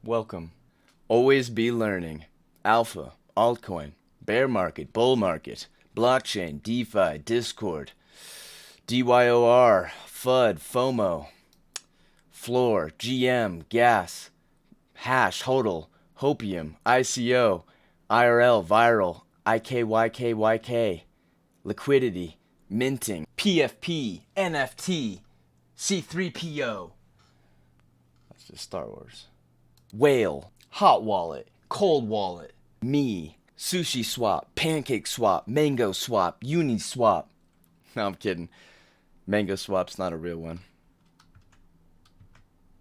Welcome. Always be learning. Alpha, altcoin, bear market, bull market, blockchain, DeFi, Discord, DYOR, FUD, FOMO, floor, GM, gas, hash, hodl, hopium, ICO, IRL, viral, IKYKYK, liquidity, minting, PFP, NFT, C3PO. That's just Star Wars. Whale, hot wallet, cold wallet, me, sushi swap, pancake swap, mango swap, uni swap. No, I'm kidding. Mango swap's not a real one.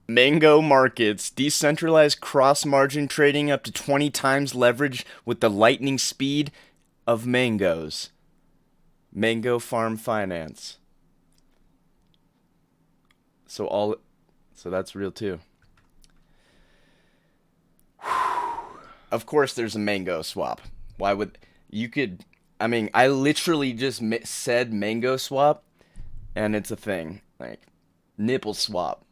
Mango markets, decentralized cross-margin trading up to 20 times leverage with the lightning speed of mangoes. Mango farm finance. So that's real too. Of course there's a mango swap. Why would you could I mean, I literally just said mango swap and it's a thing. Like nipple swap.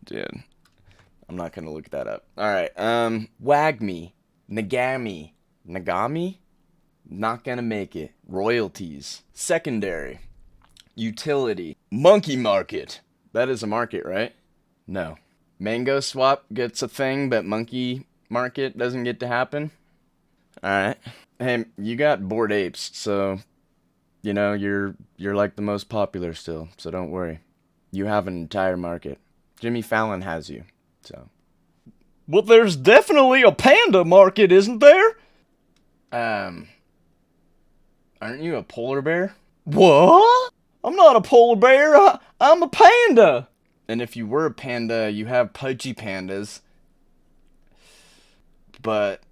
Dude, I'm not going to look that up. All right. Wagme, Nagami, not going to make it. Royalties, secondary, utility, monkey market. That is a market, right? No. Mango swap gets a thing, but monkey market doesn't get to happen. All right. Hey, you got Bored Apes, so you know you're like the most popular still. So don't worry. You have an entire market. Jimmy Fallon has you. So. Well, there's definitely a panda market, isn't there? Aren't you a polar bear? What? I'm not a polar bear. I'm a panda. And if you were a panda, you have pudgy pandas. But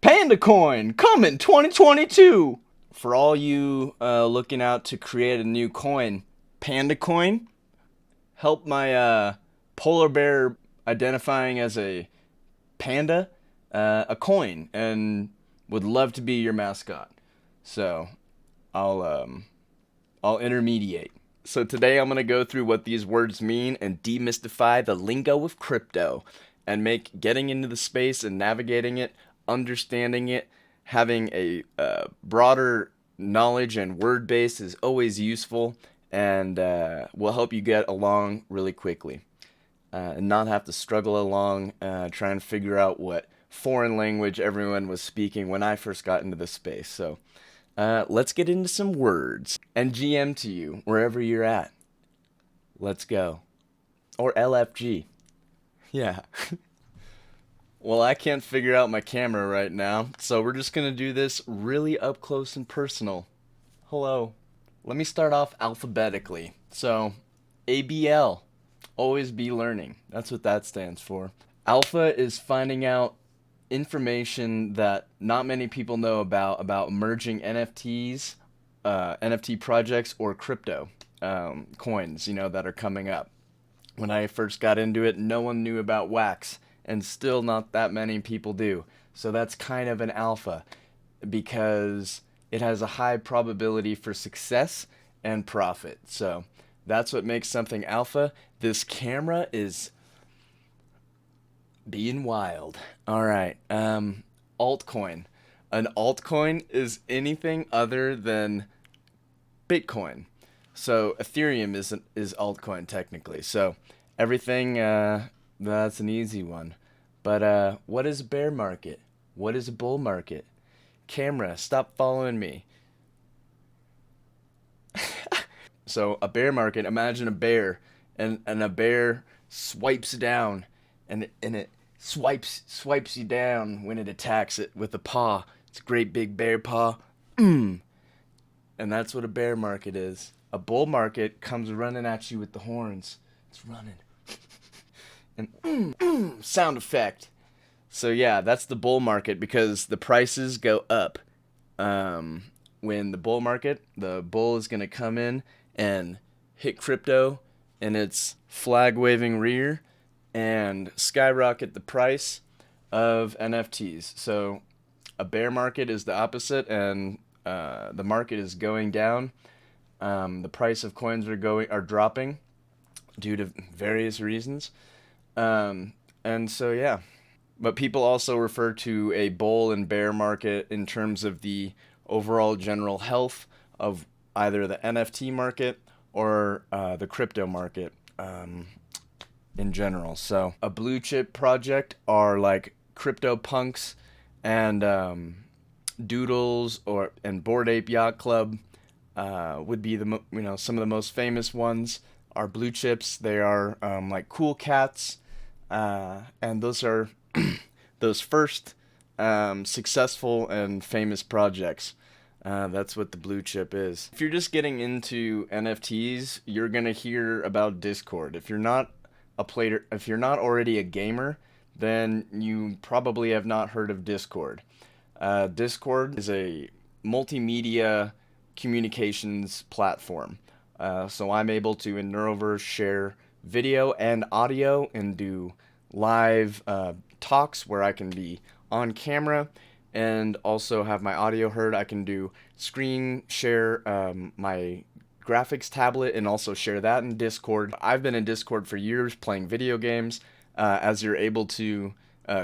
Panda coin coming 2022. For all you looking out to create a new coin, Panda coin, help my polar bear identifying as a panda a coin and would love to be your mascot. So I'll intermediate. So today I'm going to go through what these words mean and demystify the lingo of crypto and make getting into the space and navigating it, understanding it, having a broader knowledge and word base is always useful and will help you get along really quickly and not have to struggle along trying to figure out what foreign language everyone was speaking when I first got into this space. So let's get into some words and GM to you wherever you're at. Let's go. Or LFG. Yeah. Well, I can't figure out my camera right now, so we're just going to do this really up close and personal. Hello. Let me start off alphabetically. So, ABL, Always Be Learning. That's what that stands for. Alpha is finding out information that not many people know about emerging NFTs, NFT projects, or crypto coins, that are coming up. When I first got into it, no one knew about Wax, and still not that many people do. So that's kind of an alpha because it has a high probability for success and profit. So that's what makes something alpha. This camera is being wild. All right. Altcoin. An altcoin is anything other than Bitcoin. So Ethereum is altcoin technically. So everything that's an easy one. But what is a bear market? What is a bull market? Camera, stop following me. So a bear market, imagine a bear and a bear swipes down and it swipes you down when it attacks it with a paw. It's a great big bear paw. And that's what a bear market is. A bull market comes running at you with the horns. It's running. And sound effect. So yeah, that's the bull market because the prices go up. When the bull market, the bull is going to come in and hit crypto in its flag waving rear and skyrocket the price of NFTs. So a bear market is the opposite, and the market is going down. The price of coins are dropping due to various reasons. And so, yeah. But people also refer to a bull and bear market in terms of the overall general health of either the NFT market or the crypto market in general. So, a blue chip project are like crypto punks and Doodles or and Bored Ape Yacht Club would be some of the most famous ones are blue chips. They are like cool cats, and those are those first successful and famous projects. That's what the blue chip is. If you're just getting into NFTs, you're gonna hear about Discord. If you're not a player, if you're not already a gamer, then you probably have not heard of Discord. Discord is a multimedia communications platform. So I'm able to in Neuroverse share video and audio and do live talks where I can be on camera and also have my audio heard. I can do screen share my graphics tablet and also share that in Discord. I've been in Discord for years playing video games as you're able to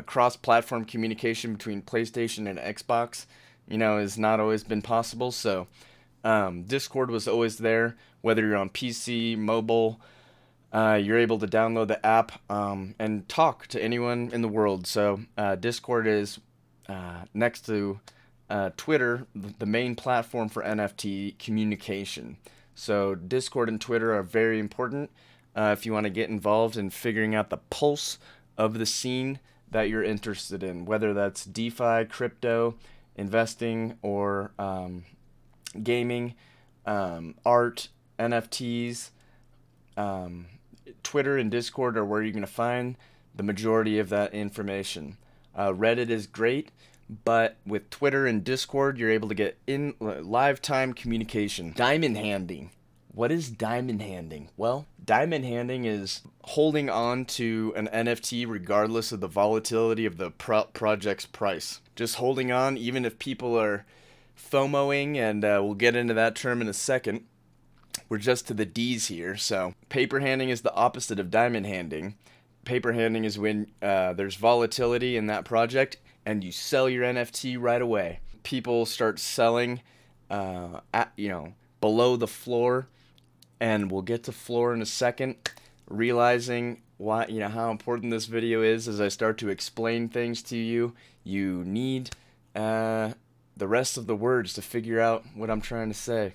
cross-platform communication between PlayStation and Xbox, has not always been possible. So Discord was always there, whether you're on PC, mobile. You're able to download the app and talk to anyone in the world. So Discord is next to Twitter, the main platform for NFT communication. So Discord and Twitter are very important if you want to get involved in figuring out the pulse of the scene that you're interested in, whether that's DeFi, crypto, investing, or gaming, art, NFTs. Twitter and Discord are where you're going to find the majority of that information. Reddit is great, but with Twitter and Discord, you're able to get in live time communication. Diamond handing. What is diamond handing? Well, diamond handing is holding on to an NFT regardless of the volatility of the project's price. Just holding on, even if people are FOMOing, and we'll get into that term in a second. We're just to the D's here. So, paper handing is the opposite of diamond handing. Paper handing is when there's volatility in that project and you sell your NFT right away. People start selling below the floor, and we'll get to floor in a second, realizing why, how important this video is. As I start to explain things to you, you need the rest of the words to figure out what I'm trying to say.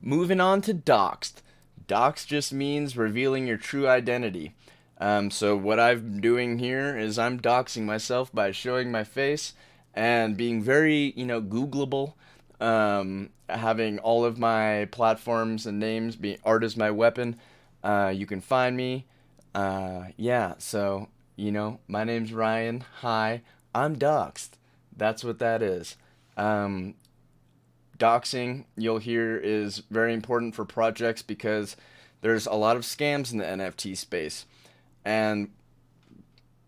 Moving on to doxed. Doxed just means revealing your true identity. So what I'm doing here is I'm doxing myself by showing my face and being very, Googleable. Having all of my platforms and names be art is my weapon. You can find me. So, my name's Ryan. Hi, I'm doxed. That's what that is. Doxing, you'll hear, is very important for projects because there's a lot of scams in the NFT space. And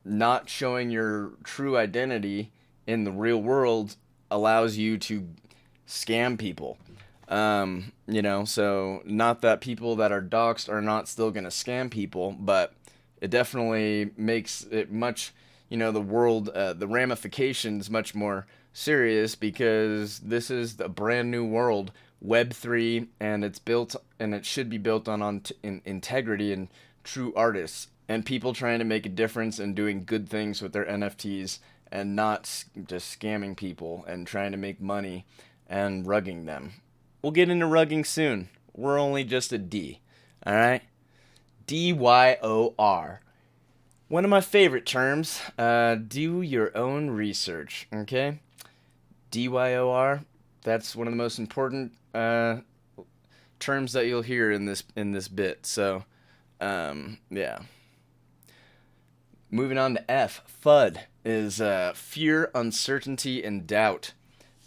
not showing your true identity in the real world allows you to scam people. So not that people that are doxed are not still going to scam people, but it definitely makes it much, the world, the ramifications much more serious because this is a brand new world, Web3, and it's built, and it should be built on integrity and true artists and people trying to make a difference and doing good things with their NFTs and not just scamming people and trying to make money and rugging them. We'll get into rugging soon. We're only just a D. Alright? DYOR. One of my favorite terms. Do your own research. Okay? DYOR. That's one of the most important terms that you'll hear in this bit. So, yeah. Moving on to F. FUD is fear, uncertainty, and doubt.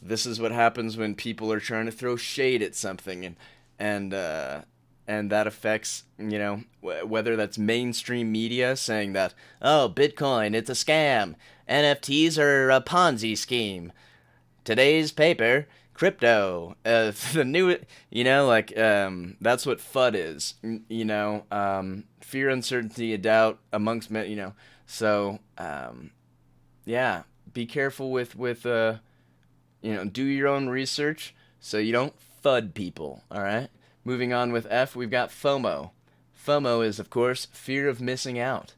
This is what happens when people are trying to throw shade at something, and that affects, whether that's mainstream media saying that, oh, Bitcoin, it's a scam, NFTs are a Ponzi scheme. Today's paper Crypto, the new, that's what FUD is, fear, uncertainty, doubt amongst men, so, yeah, be careful with do your own research so you don't FUD people, all right? Moving on with F, we've got FOMO. FOMO is, of course, fear of missing out.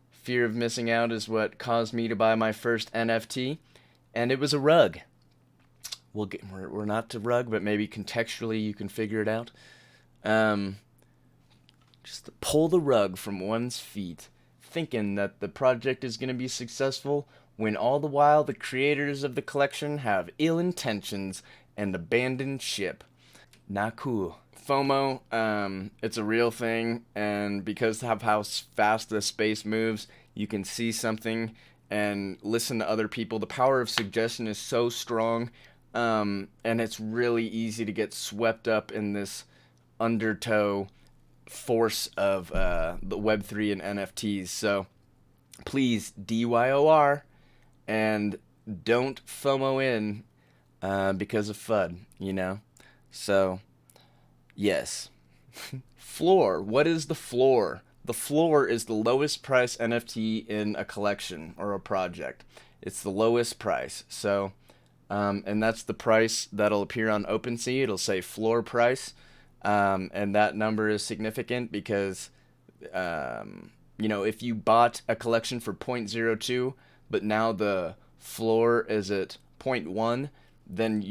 Fear of missing out is what caused me to buy my first NFT, and it was a rug. We're not to rug, but maybe contextually you can figure it out. Just pull the rug from one's feet, thinking that the project is going to be successful, when all the while the creators of the collection have ill intentions and abandoned ship. Not cool. FOMO, it's a real thing, and because of how fast the space moves, you can see something and listen to other people. The power of suggestion is so strong. And it's really easy to get swept up in this undertow force of the Web3 and NFTs. So please DYOR and don't FOMO in because of FUD, So, yes. Floor. What is the floor? The floor is the lowest price NFT in a collection or a project. It's the lowest price. So, and that's the price that'll appear on OpenSea. It'll say floor price, and that number is significant because, if you bought a collection for 0.02, but now the floor is at 0.1, then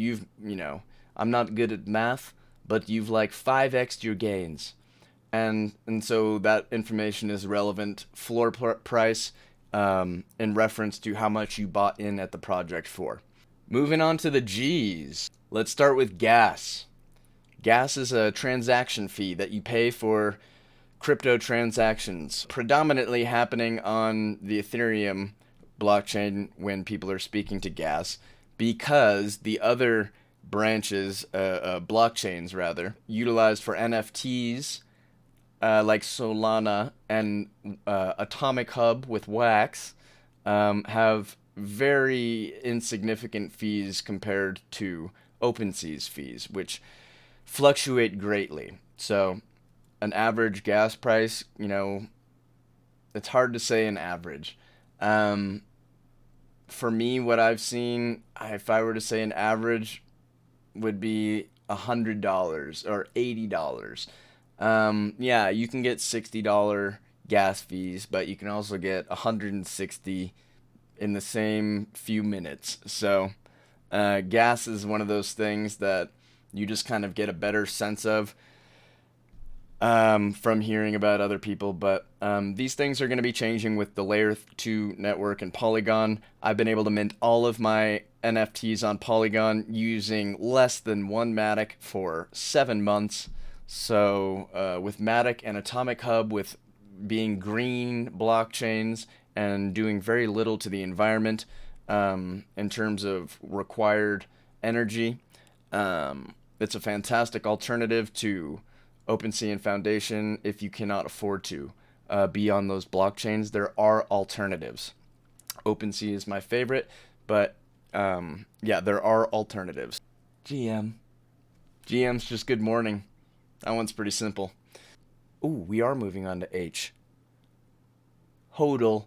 I'm not good at math, but you've 5x'd your gains. And so that information is relevant, floor price, in reference to how much you bought in at the project for. Moving on to the G's. Let's start with gas. Gas is a transaction fee that you pay for crypto transactions, predominantly happening on the Ethereum blockchain when people are speaking to gas, because the other branches, blockchains rather, utilized for NFTs, like Solana and Atomic Hub with Wax, have very insignificant fees compared to OpenSea's fees, which fluctuate greatly. So an average gas price, it's hard to say an average. For me, what I've seen, if I were to say an average, would be $100 or $80. Yeah, you can get $60 gas fees, but you can also get $160 in the same few minutes. So gas is one of those things that you just kind of get a better sense of from hearing about other people. But these things are going to be changing with the Layer 2 network and Polygon. I've been able to mint all of my NFTs on Polygon using less than one Matic for 7 months. So with Matic and Atomic Hub, with being green blockchains and doing very little to the environment in terms of required energy, it's a fantastic alternative to OpenSea and Foundation if you cannot afford to be on those blockchains. There are alternatives. OpenSea is my favorite, but yeah, there are alternatives. GM's just good morning. That one's pretty simple. Ooh, we are moving on to H. HODL.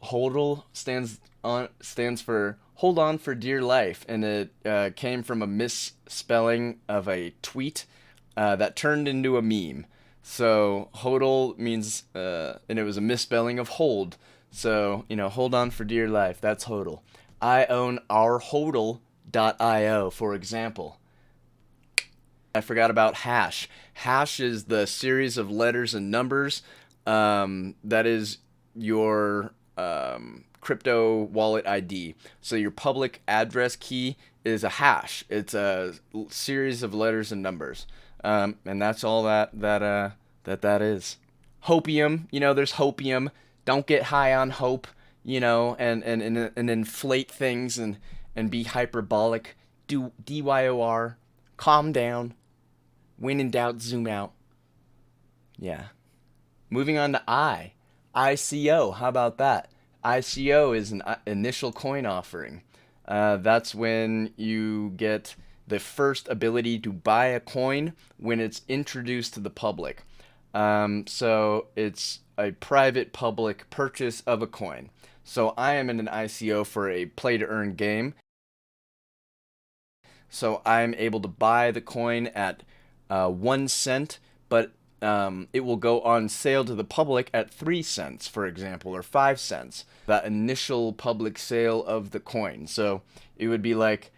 HODL stands for hold on for dear life, and it came from a misspelling of a tweet that turned into a meme. So HODL means, and it was a misspelling of hold. So, hold on for dear life. That's HODL. I own our HODL.io, for example. I forgot about hash. Hash is the series of letters and numbers that is your crypto wallet ID. So your public address key is a hash. It's a series of letters and numbers, and that's all that is. Hopium, there's hopium. Don't get high on hope, and inflate things and be hyperbolic. Do DYOR. Calm down. When in doubt, zoom out. Yeah. Moving on to ICO. How about that? ICO is an initial coin offering. That's when you get the first ability to buy a coin when it's introduced to the public. So it's a private public purchase of a coin. So I am in an ICO for a play to earn game. So I'm able to buy the coin at 1 cent, but it will go on sale to the public at 3 cents, for example, or 5 cents. That initial public sale of the coin. So it would be like,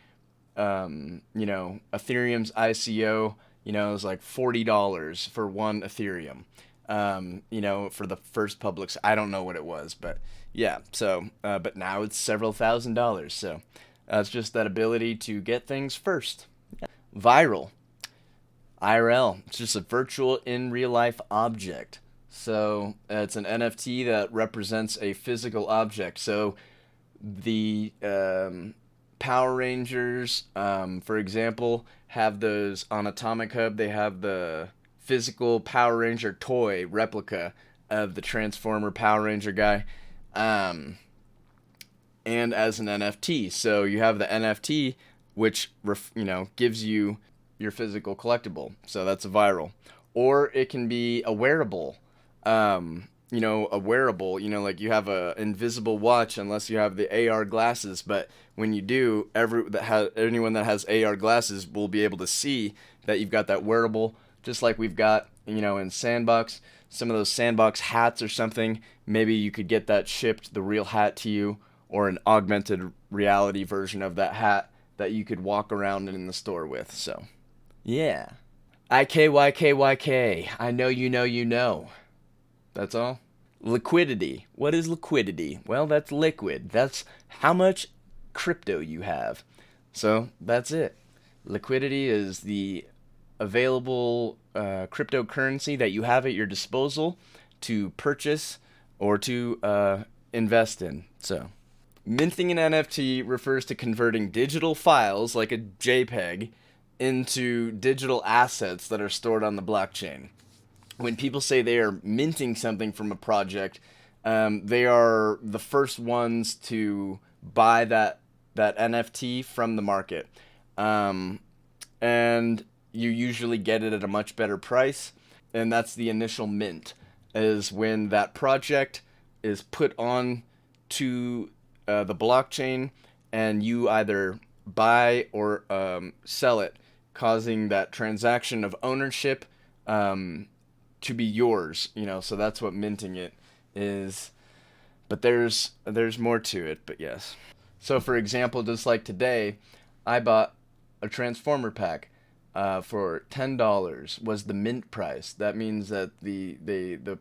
Ethereum's ICO, is like $40 for one Ethereum. For the first public, I don't know what it was, but yeah. So, but now it's several $1,000s. So it's just that ability to get things first. Viral. IRL. It's just a virtual in real life object. So it's an NFT that represents a physical object. So the Power Rangers, for example, have those on Atomic Hub. They have the physical Power Ranger toy replica of the Transformer Power Ranger guy. And as an NFT. So you have the NFT, which gives you your physical collectible. So that's a viral. Or it can be a wearable. A wearable, like you have a invisible watch unless you have the AR glasses, but when you do, anyone that has AR glasses will be able to see that you've got that wearable, just like we've got, in Sandbox, some of those Sandbox hats or something. Maybe you could get that shipped, the real hat to you, or an augmented reality version of that hat that you could walk around in the store with. So, yeah. IKYKYK. I know you know you know. That's all. Liquidity. What is liquidity? Well, that's liquid. That's how much crypto you have. So that's it. Liquidity is the available cryptocurrency that you have at your disposal to purchase or to invest in. So, minting an NFT refers to converting digital files like a JPEG into digital assets that are stored on the blockchain. When people say they are minting something from a project, they are the first ones to buy that NFT from the market. And you usually get it at a much better price. And that's the initial mint, is when that project is put on to the blockchain and you either buy or sell it, causing that transaction of ownership to be yours, so that's what minting it is. But there's more to it, but yes. So for example, just like today, I bought a Transformer pack for $10 was the mint price. That means that the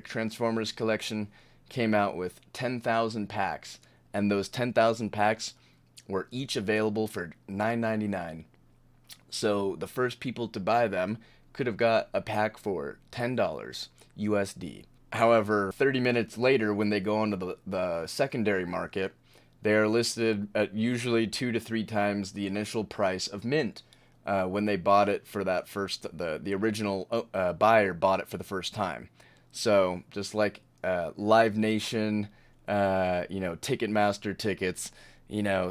Transformers collection came out with 10,000 packs, and those 10,000 packs were each available for $9.99. So the first people to buy them could have got a pack for $10 USD. However, 30 minutes later, when they go onto the secondary market, they are listed at usually 2 to 3 times the initial price of mint when they bought it for that first, the original buyer bought it for the first time. So just like Live Nation, Ticketmaster tickets,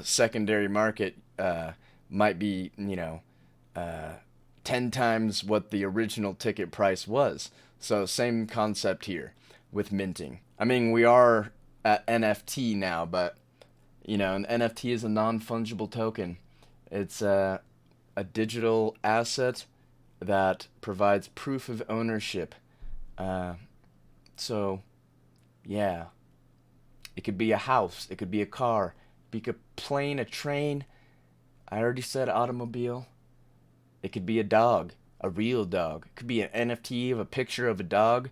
secondary market might be, 10 times what the original ticket price was. So same concept here with minting. I mean, we are at NFT now, but an NFT is a non-fungible token. It's a digital asset that provides proof of ownership. So yeah, it could be a house, it could be a car, it could be a plane, a train. I already said automobile. It could be a dog, a real dog. It could be an NFT of a picture of a dog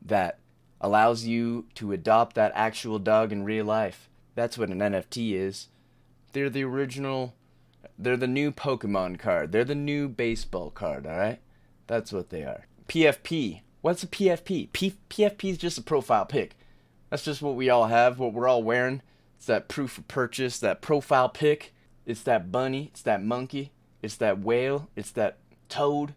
that allows you to adopt that actual dog in real life. That's what an NFT is. They're the original, they're the new Pokemon card. They're the new baseball card, alright? That's what they are. PFP. What's a PFP? PFP is just a profile pic. That's just what we all have, what we're all wearing. It's that proof of purchase, that profile pic. It's that bunny, it's that monkey. It's that whale, it's that toad,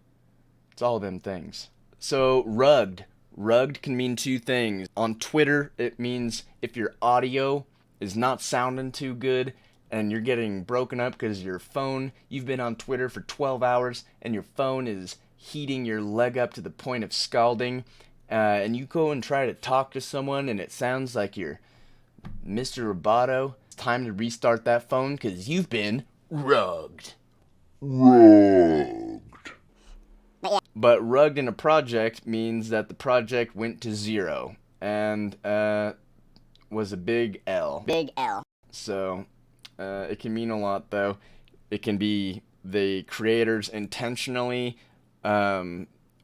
it's all them things. So, rugged. Rugged can mean 2 things. On Twitter, it means if your audio is not sounding too good and you're getting broken up because your phone, you've been on Twitter for 12 hours and your phone is heating your leg up to the point of scalding, and you go and try to talk to someone and it sounds like you're Mr. Roboto. It's time to restart that phone because you've been rugged. But rugged in a project means that the project went to zero and was a big L. Big L. So it can mean a lot, though. It can be the creators intentionally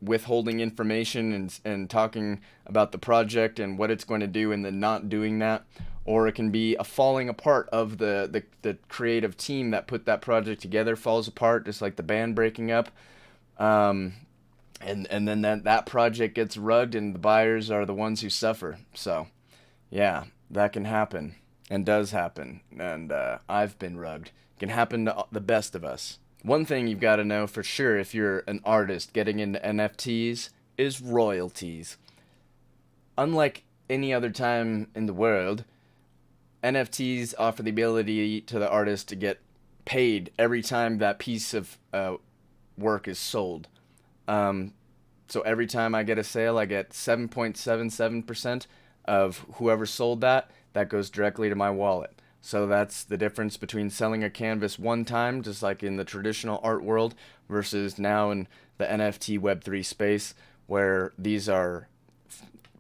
withholding information and talking about the project and what it's going to do and then not doing that. Or it can be a falling apart of the creative team that put that project together falls apart, just like the band breaking up. And then that project gets rugged and the buyers are the ones who suffer. So, yeah, that can happen and does happen. And I've been rugged. It can happen to the best of us. One thing you've got to know for sure if you're an artist getting into NFTs is royalties. Unlike any other time in the world, NFTs offer the ability to the artist to get paid every time that piece of work is sold. So every time I get a sale, I get 7.77% of whoever sold that goes directly to my wallet. So that's the difference between selling a canvas one time, just like in the traditional art world, versus now in the NFT Web3 space, where these are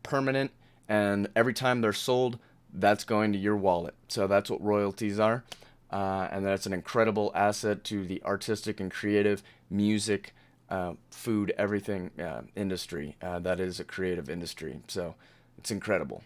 permanent, and every time they're sold, that's going to your wallet. So that's what royalties are, and that's an incredible asset to the artistic and creative music, food, everything industry that is a creative industry. So it's incredible.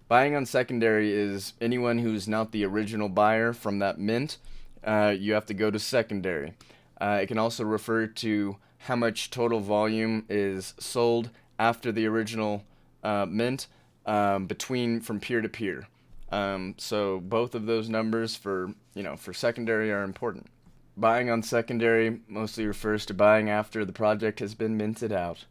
Buying on secondary is anyone who's not the original buyer from that mint. You have to go to secondary. It can also refer to how much total volume is sold after the original mint from peer to peer. So both of those numbers for secondary are important. Buying on secondary mostly refers to buying after the project has been minted out.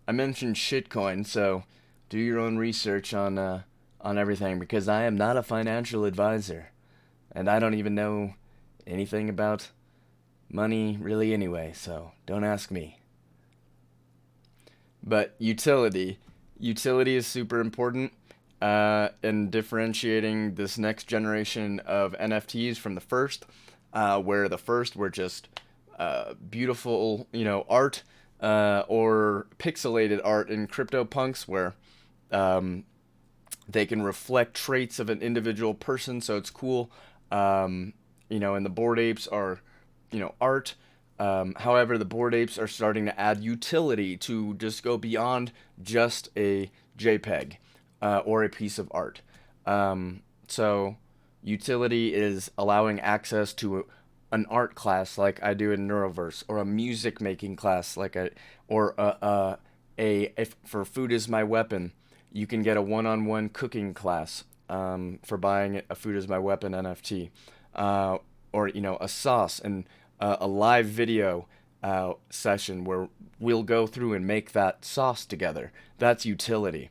I mentioned shitcoin, so do your own research on everything, because I am not a financial advisor, and I don't even know anything about money really anyway, so don't ask me. But utility is super important in differentiating this next generation of NFTs from the first, where the first were just beautiful, art or pixelated art in CryptoPunks, where they can reflect traits of an individual person, so it's cool. And the Bored Apes are, art. However, the Bored Apes are starting to add utility to just go beyond just a JPEG or a piece of art. So utility is allowing access to an art class like I do in Neuroverse, or a music making class if for Food is My Weapon, you can get a one-on-one cooking class for buying a Food is My Weapon NFT, or a sauce and a live video session where we'll go through and make that sauce together. That's utility.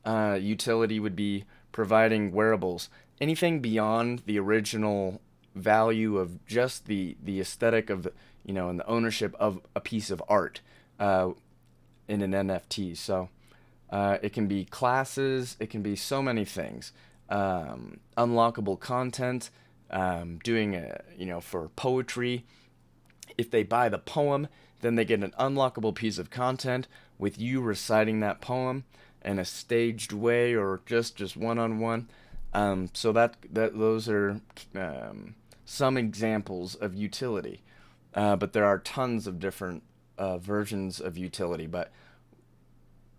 Utility would be providing wearables, anything beyond the original value of just the aesthetic of and the ownership of a piece of art in an NFT. So it can be classes, it can be so many things. Unlockable content, doing for poetry. If they buy the poem, then they get an unlockable piece of content with you reciting that poem in a staged way or just one-on-one. So those are some examples of utility. But there are tons of different versions of utility, but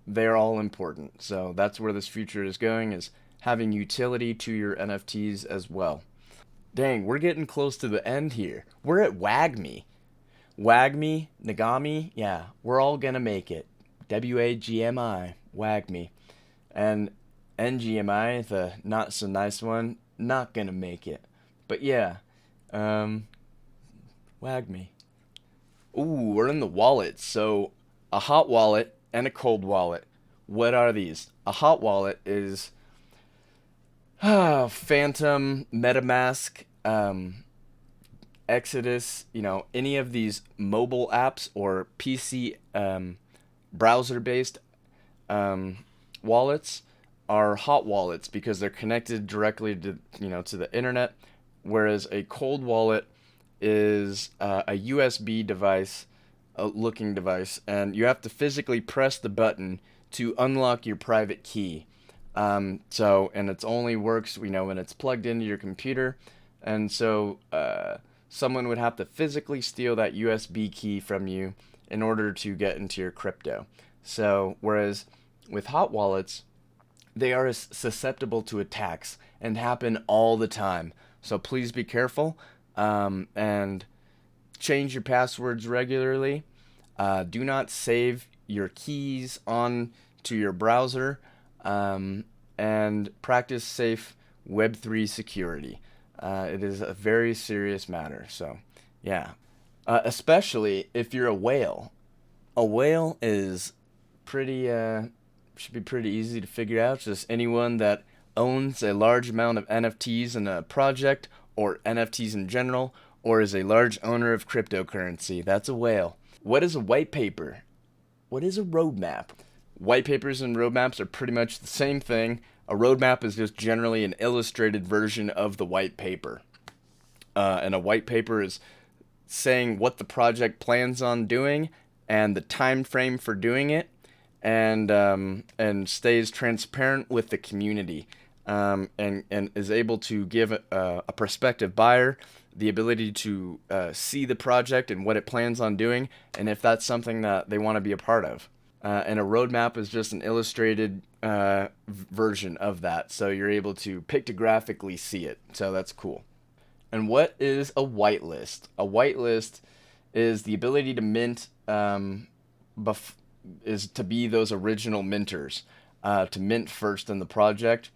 they're all important. So that's where this future is going, is having utility to your NFTs as well. Dang, we're getting close to the end here. We're at WAGMI. WAGMI, Nagami, yeah, we're all gonna make it. WAGMI, WAGMI. And NGMI, the not so nice one, not gonna make it. But yeah, WAGMI. Ooh, we're in the wallets. So a hot wallet and a cold wallet. What are these? A hot wallet is Phantom, MetaMask, Exodus, any of these mobile apps or PC browser-based wallets are hot wallets because they're connected directly to the internet, whereas a cold wallet is a USB device, a looking device, and you have to physically press the button to unlock your private key. And it only works, when it's plugged into your computer, and so someone would have to physically steal that USB key from you in order to get into your crypto. So, whereas with hot wallets, they are susceptible to attacks and happen all the time. So please be careful, and change your passwords regularly. Do not save your keys on to your browser, and practice safe Web3 security. It is a very serious matter. So, yeah. Especially if you're a whale. A whale is should be pretty easy to figure out. Just anyone that owns a large amount of NFTs in a project, or NFTs in general, or is a large owner of cryptocurrency. That's a whale. What is a white paper? What is a roadmap? White papers and roadmaps are pretty much the same thing. A roadmap is just generally an illustrated version of the white paper. And a white paper is saying what the project plans on doing and the time frame for doing it, and stays transparent with the community, and is able to give a prospective buyer the ability to see the project and what it plans on doing, and if that's something that they want to be a part of. And a roadmap is just an illustrated version of that, so you're able to pictographically see it. So that's cool. And what is a whitelist? A whitelist is the ability to mint, is to be those original minters, to mint first in the project.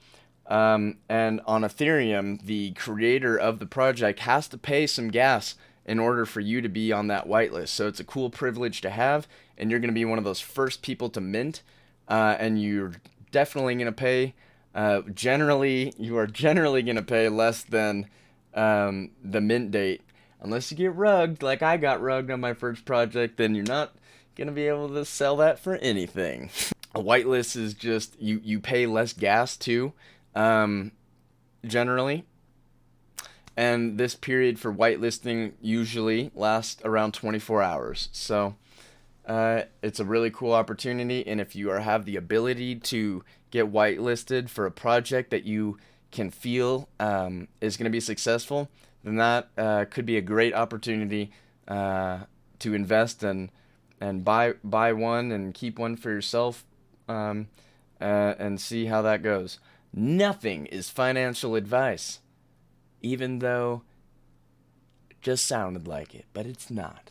And on Ethereum, the creator of the project has to pay some gas in order for you to be on that whitelist. So it's a cool privilege to have, and you're going to be one of those first people to mint, and you're definitely going to pay, you are generally going to pay less than the mint date. Unless you get rugged, like I got rugged on my first project, then you're not going to be able to sell that for anything. A whitelist is just, you pay less gas too, generally. And this period for whitelisting usually lasts around 24 hours. So it's a really cool opportunity, and if you have the ability to get whitelisted for a project that you can feel is going to be successful, then that could be a great opportunity to invest and buy one and keep one for yourself, and see how that goes. Nothing is financial advice, even though it just sounded like it, but it's not.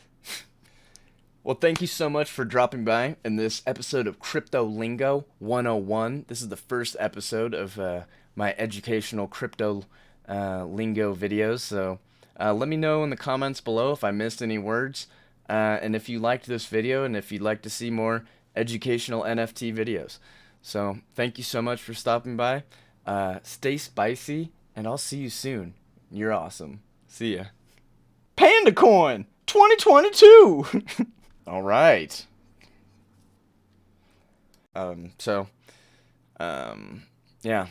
Well, thank you so much for dropping by in this episode of Crypto Lingo 101. This is the first episode of my educational crypto lingo videos, so let me know in the comments below if I missed any words, and if you liked this video, and if you'd like to see more educational NFT videos. So thank you so much for stopping by. Stay spicy, and I'll see you soon. You're awesome. See ya. Panda Coin 2022. All right. Yeah.